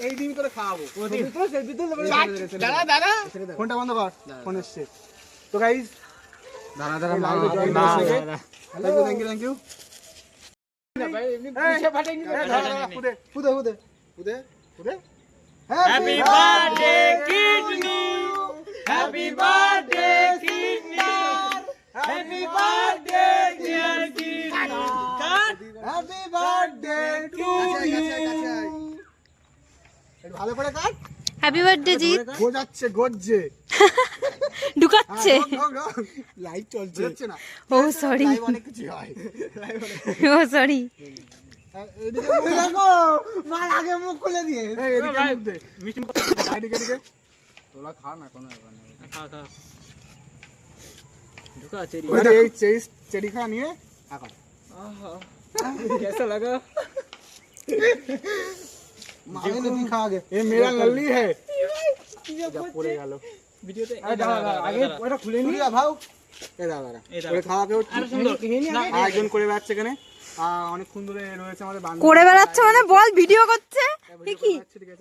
এই দিন করে খাওয়াবো। দাদা ফোনটা বন্ধ কর, ফোন এসছে। তো গাইস দাঁড়া thank you happy birthday kidney happy birthday kidney happy birthday dear kidney happy birthday to you. ভালো করে কাট। Happy birthday Jeet. গোজাচ্ছে গজ্জে ঢুকাচ্ছে। লাইভ চলছে হচ্ছে না। ও সরি, লাইভ অনেক কিছু হয়। ও সরি। এদিকে মুখ দেখো, মার আগে মুখ খুলে দিয়ে। এই এদিকে মুখ দে। এদিকে এদিকে। তোলা খা না কোনো ব্যাপার নেই। খা ঢুকা চেরি ওই এই চেরি খা নিয়ে আকা। कैसा लगा मारे ने दिखा आगे ये मेरा लल्ली है जब पूरे गालो ভিডিওতে আগে ওটা খুলে নি ভাও এই দাদা ওরে খাওয়া কেউ আরে সুন্দর আয়োজন করে যাচ্ছে এখানে অনেক সুন্দর রয়েছে আমাদের বান্ধব করে বেড়াচ্ছে মানে বল, ভিডিও করছে। ঠিক আছে